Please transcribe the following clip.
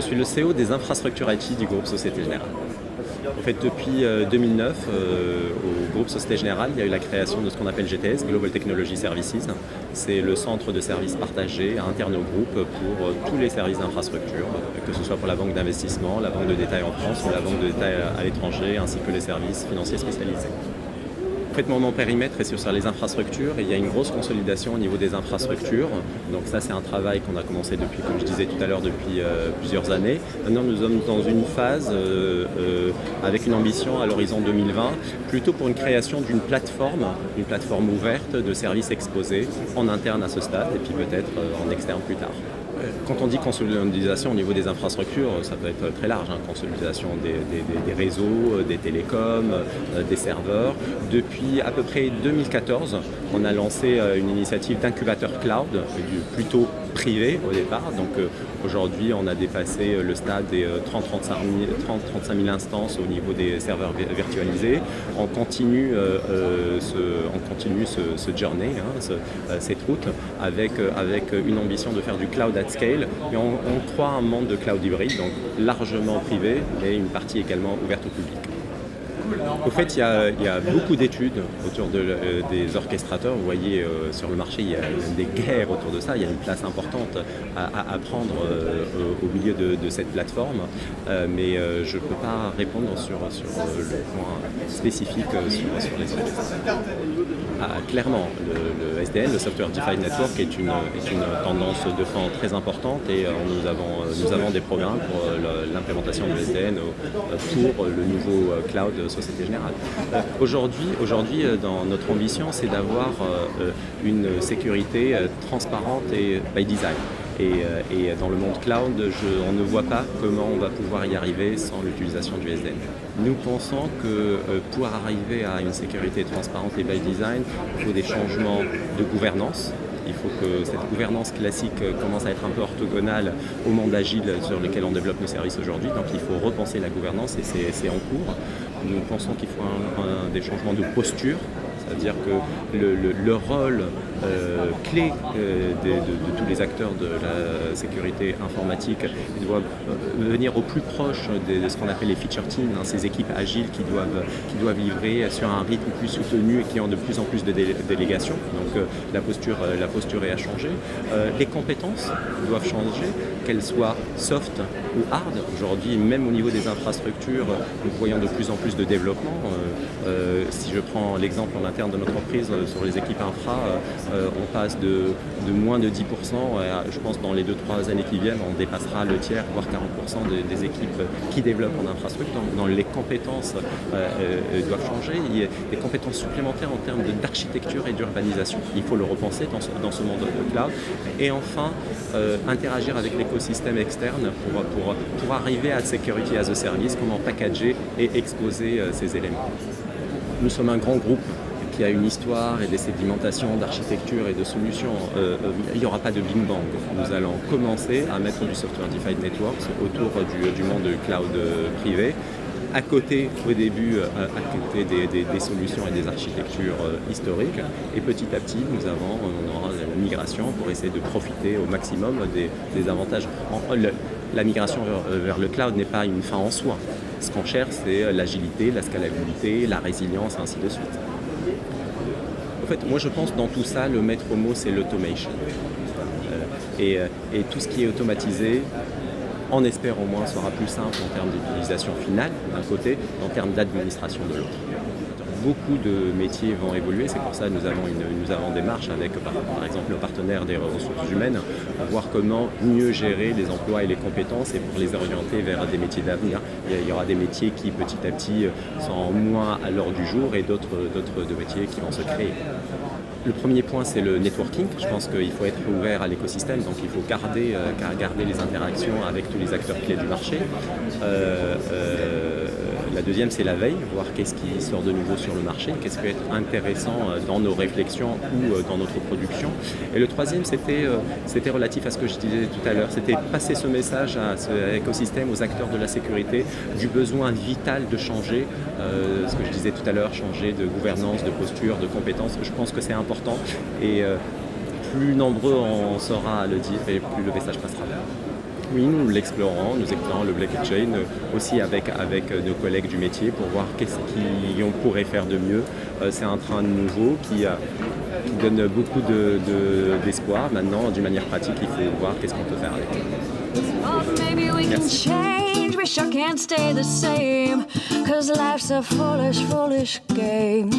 suis le CEO des infrastructures IT du groupe Société Générale. En fait, depuis 2009, au groupe Société Générale, il y a eu la création de ce qu'on appelle GTS, Global Technology Services. C'est le centre de services partagés interne au groupe pour tous les services d'infrastructure, que ce soit pour la banque d'investissement, la banque de détail en France ou la banque de détail à l'étranger, ainsi que les services financiers spécialisés. En fait, mon périmètre est sur les infrastructures et il y a une grosse consolidation au niveau des infrastructures. Donc ça, c'est un travail qu'on a commencé depuis, comme je disais tout à l'heure, depuis plusieurs années. Maintenant, nous sommes dans une phase avec une ambition à l'horizon 2020, plutôt pour une création d'une plateforme ouverte de services exposés en interne à ce stade et puis peut-être en externe plus tard. Quand on dit consolidation au niveau des infrastructures, ça peut être très large, consolidation des réseaux, des télécoms, des serveurs. Depuis à peu près 2014, on a lancé une initiative d'incubateur cloud, plutôt privé au départ. Donc aujourd'hui, on a dépassé le stade des 30-35 000 instances au niveau des serveurs virtualisés. On continue ce journey, cette route, avec une ambition de faire du cloud at scale. Et on croit à un monde de cloud hybride, donc largement privé, mais une partie également ouverte au public. Au fait, il y a beaucoup d'études autour des orchestrateurs. Vous voyez, sur le marché, il y a des guerres autour de ça. Il y a une place importante à prendre au milieu de cette plateforme. Mais je ne peux pas répondre sur le point spécifique sur les orchestrateurs. Clairement, le SDN, le Software Defined Network, est une tendance de fond très importante et nous avons des programmes pour l'implémentation de SDN pour le nouveau cloud Société Générale. Aujourd'hui, dans notre ambition, c'est d'avoir une sécurité transparente et by design. Et dans le monde cloud, on ne voit pas comment on va pouvoir y arriver sans l'utilisation du SDN. Nous pensons que pour arriver à une sécurité transparente et by design, il faut des changements de gouvernance. Il faut que cette gouvernance classique commence à être un peu orthogonale au monde agile sur lequel on développe nos services aujourd'hui. Donc il faut repenser la gouvernance et c'est en cours. Nous pensons qu'il faut des changements de posture. C'est-à-dire que le rôle clé de tous les acteurs de la sécurité informatique doit venir au plus proche de ce qu'on appelle les feature teams, ces équipes agiles qui doivent livrer sur un rythme plus soutenu et qui ont de plus en plus de délégations. Donc la posture est à changer. Les compétences doivent changer, qu'elles soient soft ou hard. Aujourd'hui, même au niveau des infrastructures, nous voyons de plus en plus de développement. Si je prends l'exemple en interne de notre entreprise sur les équipes infra, on passe de moins de 10%, je pense dans les 2-3 années qui viennent, on dépassera le tiers, voire 40% des équipes qui développent en infrastructure. Donc les compétences doivent changer. Il y a des compétences supplémentaires en termes d'architecture et d'urbanisation. Il faut le repenser dans ce monde de cloud. Et enfin, interagir avec l'écosystème externe pour arriver à Security as a Service, comment packager et exposer ces éléments. Nous sommes un grand groupe qui a une histoire et des sédimentations d'architecture et de solutions. Il n'y aura pas de Big Bang. Nous allons commencer à mettre du Software Defined Networks autour du monde cloud privé. À côté, au début, des solutions et des architectures historiques. Et petit à petit, on aura la migration pour essayer de profiter au maximum des avantages. La migration vers le cloud n'est pas une fin en soi. Ce qu'on cherche, c'est l'agilité, la scalabilité, la résilience, ainsi de suite. En fait, moi je pense dans tout ça, le maître mot, c'est l'automation. Et tout ce qui est automatisé, on espère au moins, sera plus simple en termes d'utilisation finale d'un côté, et en termes d'administration de l'autre. Beaucoup de métiers vont évoluer, c'est pour ça que nous avons des marches avec par exemple le partenaire des ressources humaines pour voir comment mieux gérer les emplois et les compétences et pour les orienter vers des métiers d'avenir. Il y aura des métiers qui petit à petit sont moins à l'ordre du jour et d'autres de métiers qui vont se créer. Le premier point, c'est le networking. Je pense qu'il faut être ouvert à l'écosystème, donc il faut garder les interactions avec tous les acteurs clés du marché. La deuxième, c'est la veille, voir qu'est-ce qui sort de nouveau sur le marché, qu'est-ce qui peut être intéressant dans nos réflexions ou dans notre production. Et le troisième, c'était relatif à ce que je disais tout à l'heure, c'était passer ce message à cet écosystème, aux acteurs de la sécurité, du besoin vital de changer, ce que je disais tout à l'heure, changer de gouvernance, de posture, de compétences. Je pense que c'est important et plus nombreux on sera à le dire et plus le message passera. Oui, nous l'explorons, nous explorons le blockchain aussi avec nos collègues du métier pour voir qu'est-ce qu'on pourrait faire de mieux. C'est un train nouveau qui donne beaucoup d'espoir. Maintenant, d'une manière pratique, il faut voir qu'est-ce qu'on peut faire avec. Oh, maybe we can change, we sure can't stay the same, 'cause life's a foolish, foolish game.